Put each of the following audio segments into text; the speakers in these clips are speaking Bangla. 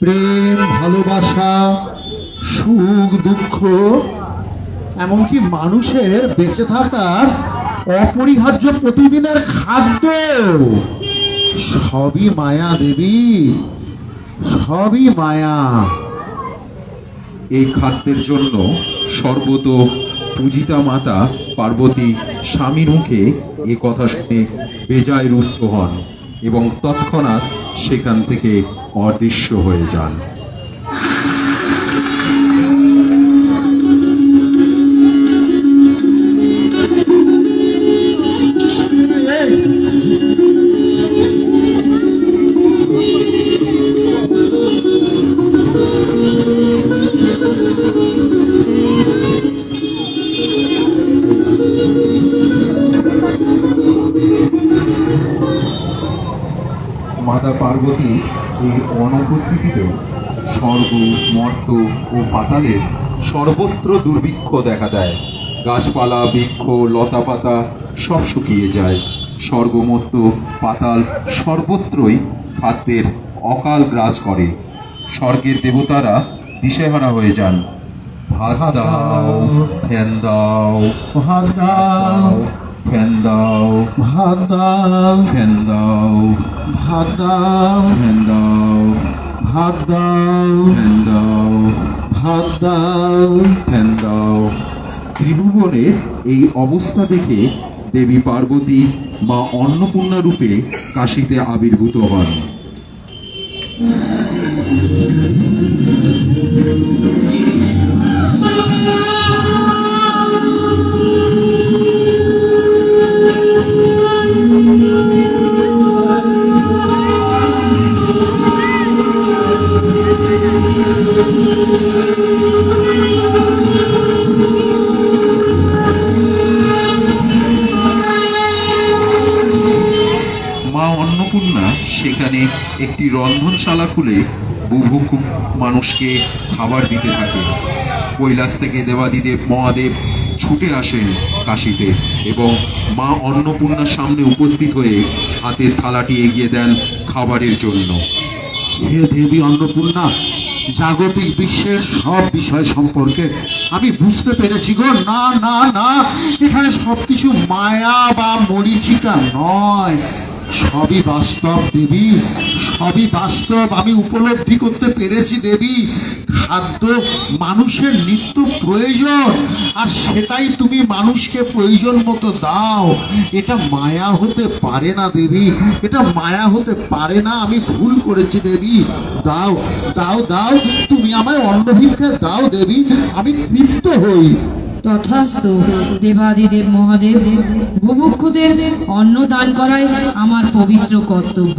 প্রেম, ভালোবাসা, সুখ দুঃখ, এমনকি মানুষের বেঁচে থাকার অপরিহার্য প্রতিদিনের খাদ্য, সবই মায়া দেবী, সবই মায়া। এই খাদ্যের জন্য সর্বত পূজিতা মাতা পার্বতী স্বামীর মুখে এ কথা শুনে বেজায় রুষ্ট হন এবং তৎক্ষণাৎ সেখান থেকে অদৃশ্য হয়ে যান। মাতা পার্বতী এই অনুপস্থিতিতে স্বর্গ, মর্ত ও পাতালের সর্বত্র দুর্ভিক্ষ দেখা দেয়। গাছপালা, বৃক্ষ, লতাপাতা সব শুকিয়ে যায়। স্বর্গ, মর্ত, পাতাল সর্বত্রই খাদ্যের অকাল গ্রাস করে। স্বর্গের দেবতারা দিশেহারা হয়ে যান। ভাত দাও, ফ্যান দাও, ভাত দাও, ফ্যান দাও, ভাত দাও, ফ্যান দাও, ভাত দাও, ফ্যান দাও, ভাত দাও, ফ্যান দাও, ভাত দাও। ফ্যান দাও। ত্রিভুবনের এই অবস্থা দেখে দেবী পার্বতী মা অন্নপূর্ণা রূপে কাশীতে আবির্ভূত হন। মা অন্নপূর্ণা সেখানে একটি রন্ধনশালা খুলে বুভুক্ষ মানুষকে খাবার দিতে থাকে। কৈলাস থেকে দেবাদিদেব মহাদেব ছুটে আসেন কাশীতে এবং মা অন্নপূর্ণার সামনে উপস্থিত হয়ে হাতের থালাটি এগিয়ে দেন খাবারের জন্য। হে দেবী অন্নপূর্ণা, জাগতিক বিশ্বের সব বিষয় সম্পর্কে আমি বুঝতে পেরেছি গো। না না না, এখানে সবকিছু মায়া বা মরীচিকা নয়, সবই বাস্তব দেবী, সবই বাস্তব। আমি উপলব্ধি করতে পেরেছি দেবী, খাদ্য মানুষের নিত্য প্রয়োজন, আর সেটাই তুমি মানুষকে প্রয়োজন মতো দাও। এটা মায়া হতে পারে না দেবী, এটা মায়া হতে পারে না। আমি ভুল করেছি দেবী, দাও দাও দাও, তুমি আমায় অন্ন ভিক্ষা দাও দেবী, আমি তৃপ্ত হই। তথাস্তু দেবাদিদেব মহাদেব, বুভুক্ষুদের অন্ন দান করাই আমার পবিত্র কর্তব্য।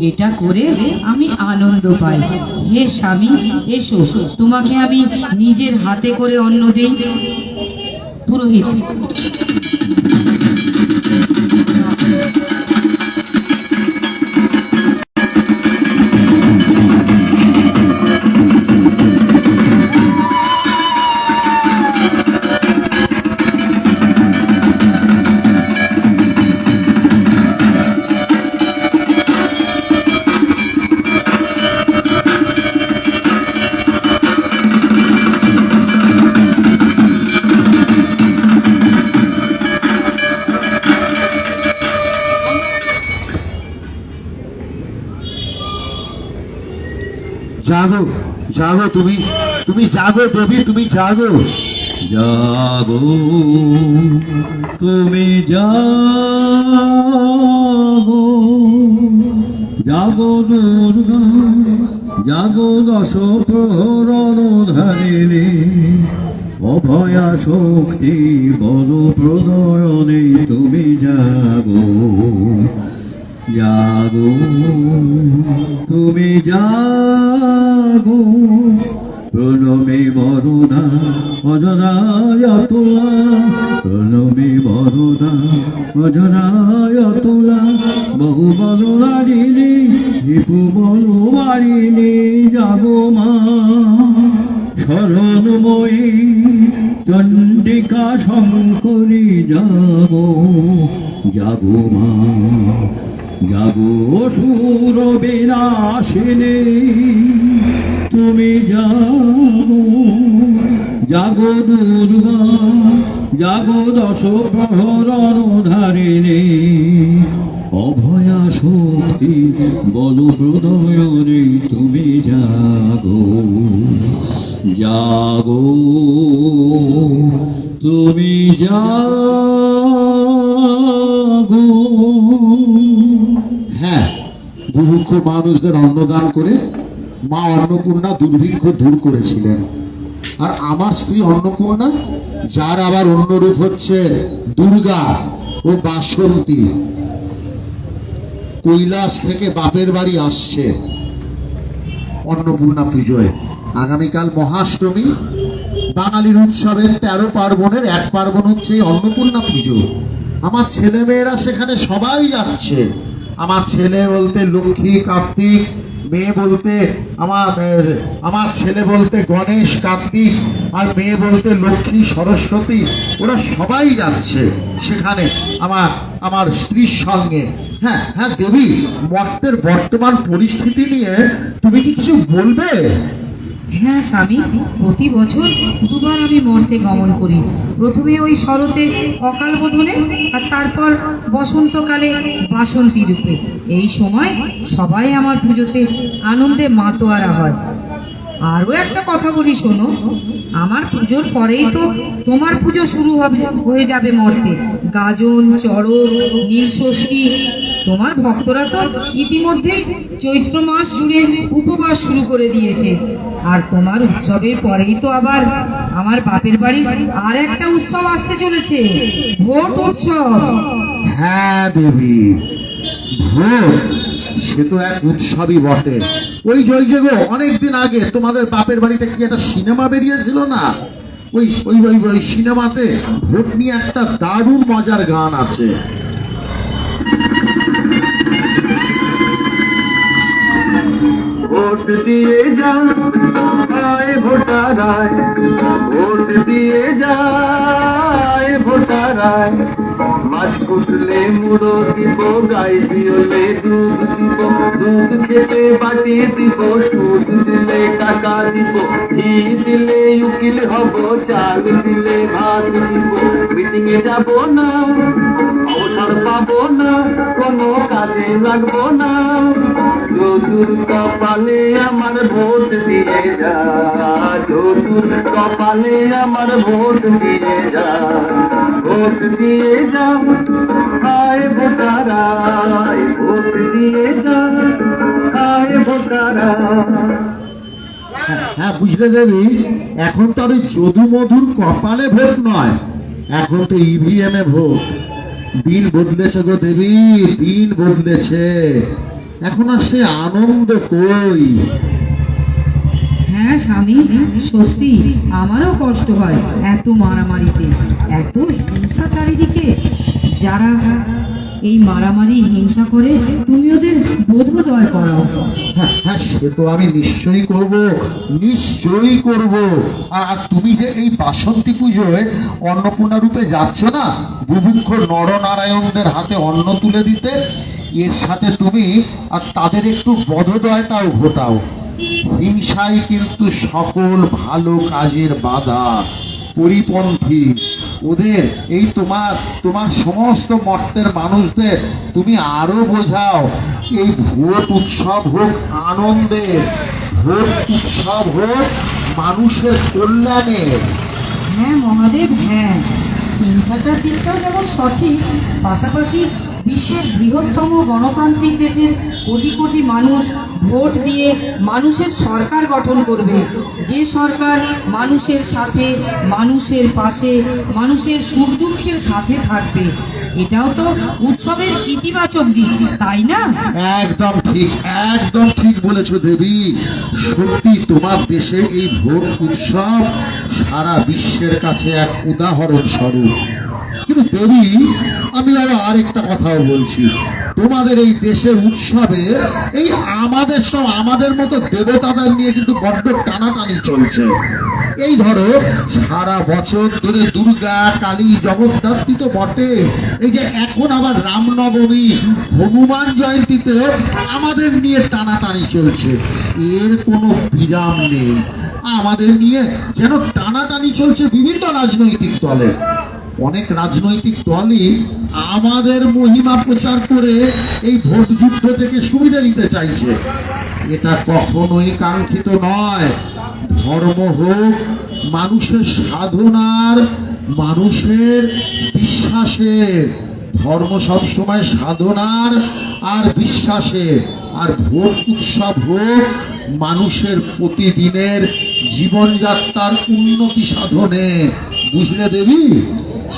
এটা করে আমি আনন্দ পাই। হে স্বামী, এসো, তোমাকে আমি নিজের হাতে করে অন্ন দিই। পুরোহিত। জাগো জাগো, তুমি তুমি জাগো দেবী, তুমি জাগো। জাগো তুমি জাগো, জাগো দুর্গা, জাগো দশ প্রহরণ ধারিণী, অভয়া শক্তি বল প্রদয়নে তুমি জাগো, জাগো তুমি জাগো। প্রণমে বরদা অজরায় তোলা, প্রণমে বরদা অজরায় তোলা, বহু বলরারিণী রিপু বলবারিণী, যাবো মা শরণময়ী চণ্ডিকা শঙ্করী, জাগো জাগো মা, জাগো সুর বিনাশিনী। জাগো দুর্গা জাগো দশ প্রহরণ ধারিণী অভয়া শক্তি বল প্রদয়নে তুমি জাগো জাগো তুমি জাগো। হ্যাঁ, বুভুক্ষ মানুষদের অন্নদান করে মা অন্নপূর্ণা দুর্ভিক্ষ দূর করেছিলেন। আর আমার স্ত্রী অন্নপূর্ণা, যার আবার অন্য রূপ হচ্ছে দুর্গা ও বাসন্তী, কৈলাস থেকে বাপের বাড়ি আসছে অন্নপূর্ণা পুজোয়। আগামীকাল মহাষ্টমী, বাঙালির উৎসবের 13 পার্বণের এক পার্বণ হচ্ছে এই অন্নপূর্ণা পুজো। আমার ছেলে মেয়েরা সেখানে সবাই যাচ্ছে। আমার ছেলে বলতে লক্ষ্মী কার্তিক, মেয়ে বলতে আমার ছেলে বলতে গণেশ কার্তিক, আর মেয়ে বলতে লক্ষ্মী সরস্বতী। ওরা সবাই যাচ্ছে সেখানে আমার স্ত্রীর সঙ্গে। হ্যাঁ হ্যাঁ দেবী, মর্তের বর্তমান পরিস্থিতি নিয়ে তুমি কি কিছু বলবে? হ্যাঁ স্বামী, প্রতি বছর দুবার আমি মর্তে গমন করি। প্রথমে ওই শরতে অকাল বোধনে, আর তারপর বসন্তকালে বাসন্তী রূপে। এই সময় সবাই আমার পুজোতে আনন্দে মাতোয়ারা হয়। আরও একটা কথা বলি শোনো, আমার পুজোর পরেই তো তোমার পুজো শুরু হয়ে যাবে মর্তে। গাজন, চড়ক, নীলষষ্ঠী। তোমার ভক্তরা তো ইতিমধ্যেই চৈত্র মাস জুড়ে উপবাস শুরু করে দিয়েছে। আর তোমার উৎসবের পরেই তো আবার আমার বাপের বাড়ি আর একটা উৎসব আসতে চলেছে, ভোট উৎসব। হ্যাঁ দেবী, ভোট সে তো এক উৎসবই বটে। ওই যে গো, অনেকদিন আগে তোমাদের বাপের বাড়িতে কি একটা সিনেমা বেরিয়েছিল না? ওই ওই ওই ওই সিনেমাতে ভোট নিয়ে একটা দারুণ মজার গান আছে। ভোট দিয়ে যায় ভোটারায়, ভোট দিয়ে যায় ভোটারায়। মাছ কুটলে মুড়ো দিব, গাই দিলে দুধ দিব, দুধ খেলে বাটি দিব, সুদ দিলে টাকা দিব, ঘি দিলে উকিল হব, চাল দিলে ভাত দিব। মিটিং এ যাব না, অবসর পাবো না, কোনো কাজে লাগবো না। যদুর কপালে আমার ভোট দিয়ে যা, যদুর কপালে আমার ভোট দিয়ে যা, ভোট দিয়ে যা আয় ভোটারা, ভোট দিয়ে যা আয় ভোটারা। হ্যাঁ বুঝলে দেবী, এখন তো আর ওই যদু মধুর কপালে ভোট নয়, এখন তো ইভিএম এ ভোট। দিন বদলেছে গো দেবী, দিন বদলেছে। এখন আর সে আনন্দ কই। হ্যাঁ স্বামী, সত্যি আমারও কষ্ট হয় এত মারামারিতে, এত হিংসা চারিদিকে। যারা এই মারামারি হিংসা করে তুমি ওদের বোধোদয় করাও। হ্যাঁ হ্যাঁ, সে তো আমি নিশ্চয়ই করব, নিশ্চয়ই করব। আর তুমি যে এই বাসন্তী পুজোয় অন্নপূর্ণা রূপে যাচ্ছ না, বুভুক্ষ নরনারায়ণদের হাতে অন্ন তুলে দিতে, এর সাথে তুমি আর তাদের একটু বোধোদয়টাও ঘটাও। হিংসাই কিন্তু সকল ভালো কাজের বাধা, পরিপন্থী। ওদের এই তোমার সমস্ত মর্তের মানুষদের তুমি আরো বোঝাও, এই ভোট উৎসব হোক আনন্দের, ভোট উৎসব হোক মানুষের কল্যাণের। হ্যাঁ মহাদেব, হ্যাঁ, হিংসাটার দিকটাও যেমন সঠিক, পাশাপাশি বিশ্বের বৃহত্তম গণতান্ত্রিক দেশের কোটি কোটি মানুষ ভোট দিয়ে মানুষের সরকার গঠন করবে, যে সরকার মানুষের সাথে, মানুষের পাশে, মানুষের সুখ দুঃখের সাথে থাকবে। এটাও তো উৎসবের ইতিবাচক দিক, তাই না? একদম ঠিক, একদম ঠিক বলেছো দেবী। সত্যি তোমার দেশে এই ভোট উৎসব সারা বিশ্বের কাছে এক উদাহরণ স্বরূপ। কিন্তু দেবী, আমি আরো আরেকটা কথাও বলছি, তোমাদের এই দেশের উৎসবে এই আমাদের মতো দেবতাদের নিয়ে কিন্তু বড্ড টানাটানি চলছে। এই ধরো সারা বছর ধরে দুর্গা, কালী, জগদ্ধাত্রী তো বটে, এই যে এখন আবার রামনবমী, হনুমান জয়ন্তীতে আমাদের নিয়ে টানাটানি চলছে, এর কোনো বিরাম নেই। আমাদের নিয়ে যেন টানাটানি চলছে বিভিন্ন রাজনৈতিক দলে। অনেক রাজনৈতিক দলই আমাদের মহিমা প্রচার করে এই ভোট যুদ্ধ থেকে সুবিধা নিতে চাইছে। এটা কখনোই কাঙ্ক্ষিত নয়। ধর্ম হোক মানুষের সাধনার, মানুষের বিশ্বাসের। ধর্ম সবসময় সাধনার আর বিশ্বাসের, আর ভোট উৎসব হোক মানুষের প্রতিদিনের জীবনযাত্রার উন্নতি সাধনে। বুঝলে দেবী?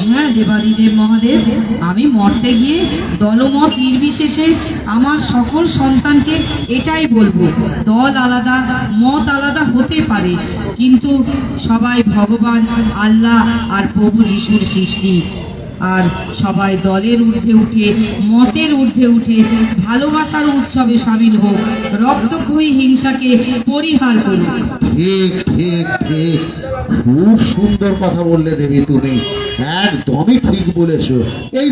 হ্যাঁ দেবাদিদেব মহাদেব, আমি মরতে গিয়ে দলমত নির্বিশেষে আমার সকল সন্তানকে এটাই বলবো, দল আলাদা, মত আলাদা হতে পারে, কিন্তু সবাই ভগবান আল্লাহ আর প্রভু যিশুর সৃষ্টি। আর সবাই দলের ঊর্ধ্বে উঠে, মতের ঊর্ধ্বে উঠে ভালোবাসার উৎসবে সামিল হোক, রক্তক্ষয়ী হিংসাকে পরিহার করুক। ঠিক ঠিক ঠিক, খুব সুন্দর কথা বললে দেবী তুমি, একদমই ঠিক বলেছো। এই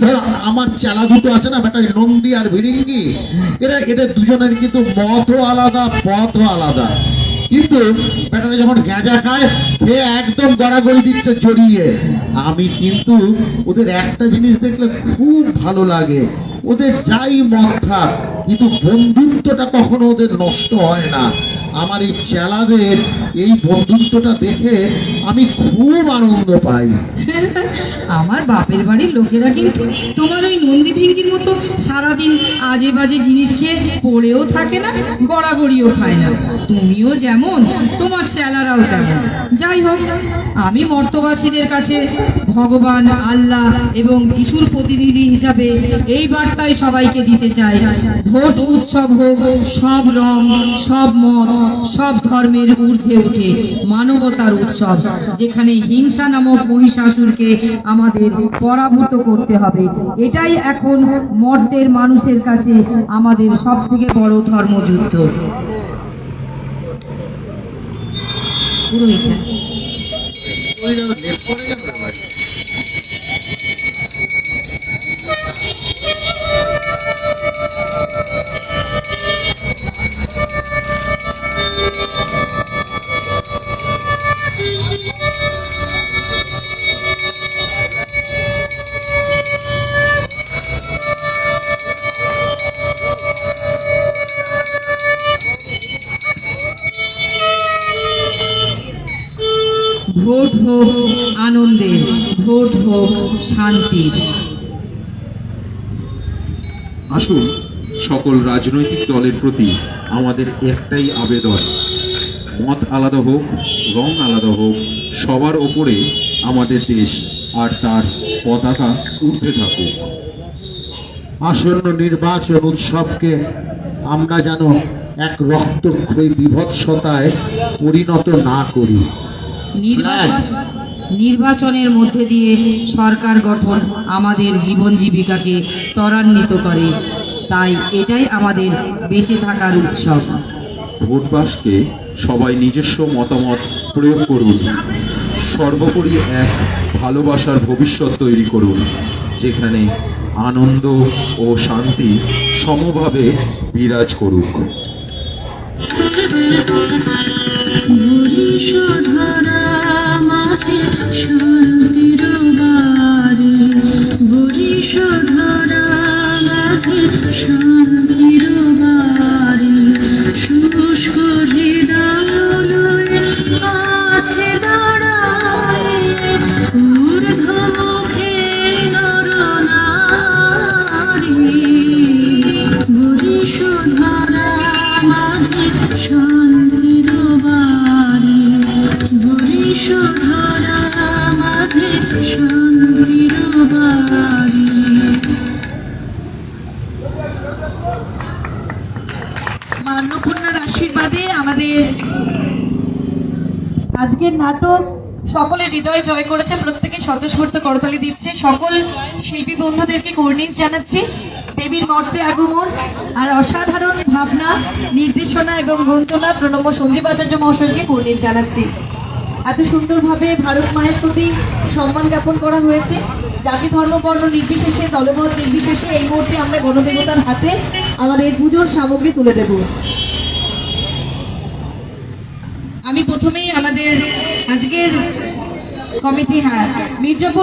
ধরো আমার চেলা দুটো আছে না বেটা, নন্দী আর ভিড়িঙ্গি, এদের দুজনের কিন্তু মতও আলাদা, পথও আলাদা। কিন্তু বেটারা যখন গাঁজা খায় সে একদম গড়াগড়ি দিচ্ছে জড়িয়ে। আমি কিন্তু ওদের একটা জিনিস দেখলে খুব ভালো লাগে, ওদের যাই মত থাক কিন্তু বন্ধুত্বটা কখনো ওদের নষ্ট হয় না। আমার এই চেলাদের এই বন্ধুত্বটা দেখে আমি খুব আনন্দ পাই। আমার বাপের বাড়ির লোকেরা কিন্তু তোমার ওই নন্দী ভিঙ্গির মতো সারাদিন আজে বাজে জিনিস খেয়ে পড়েও থাকে না, গড়াগড়িও খায় না। তুমিও যেমন, তোমার চেলারাও তেমন। যাই হোক, আমি মর্তবাসীদের কাছে ভগবান আল্লাহ এবং যিশুর প্রতিনিধি হিসাবে এই বার্তায় সবাইকে দিতে চাই, ভোট উৎসব হোক সব রং, সব মত, সব ধর্মের ঊর্ধ্বে উঠে মানবতার উৎসব, যেখানে হিংসা নামক মহিষাসুরকে আমাদের পরাভূত করতে হবে। এটাই এখন মর্তের মানুষের কাছে আমাদের সব থেকে বড় ধর্মযুদ্ধ। পুরো এটা ভোট হোক আনন্দের, ভোট হোক শান্তির। আসুন, সকল রাজনৈতিক দলের প্রতি আমাদের একটাই আবেদন, মত আলাদা হোক, রং আলাদা হোক, সবার ওপরে আমাদের দেশ আর তার পতাকা উঠতে থাকুক। আসন্ন নির্বাচন উৎসবকে আমরা যেন এক রক্তক্ষয়ী বিভৎসতায় পরিণত না করি। নির্বাচনের মধ্যে দিয়ে সরকার গঠন আমাদের জীবন জীবিকাকে ত্বরান্বিত করে, তাই এটাই আমাদের বেঁচে থাকার উৎসব। ভোটবাসকে সবাই নিজস্ব মতামত প্রয়োগ করুন, সর্বোপরি এক ভালোবাসার ভবিষ্যৎ তৈরি করুন, যেখানে আনন্দ ও শান্তি সমভাবে বিরাজ করুক। বরিশধরা মাঝে শান্তির বাড়ি, বরিশধরা মাঝে শান্তির বাড়ি, শুষ্ক হৃদয়ে আছে দাঁড়ায়, ঊর্ধ্বমুখে নরনারী, বরিশধরা মাঝে শান্তির বাড়ি, বরিশধরা মাঝে শান্তির বাড়ি। মা অন্নপূর্ণার আশীর্বাদে আমাদের আজকের নাটক সকলের হৃদয়ে জয় করেছে, প্রত্যেকে স্বতঃস্ফূর্ত করতালি দিচ্ছে। সকল শিল্পী বন্ধুদেরকে কর্নিশ জানাচ্ছি। দেবীর মর্তে আগমন আর অসাধারণ ভাবনা, নির্দেশনা এবং গ্রন্থনা প্রণম্য সঞ্জীব আচার্য মহাশয়কে কর্নিশ জানাচ্ছি। এত সুন্দরভাবে ভারত মায়ের প্রতি সম্মান জ্ঞাপন করা হয়েছে। জাতি ধর্ম বর্ণ নির্বিশেষে, দলমত নির্বিশেষে এই মুহূর্তে আমরা গণদেবতার হাতে আমাদের পুজোর সামগ্রী তুলে দেব। আমি প্রথমেই আমাদের আজকের কমিটি মির্জাপুর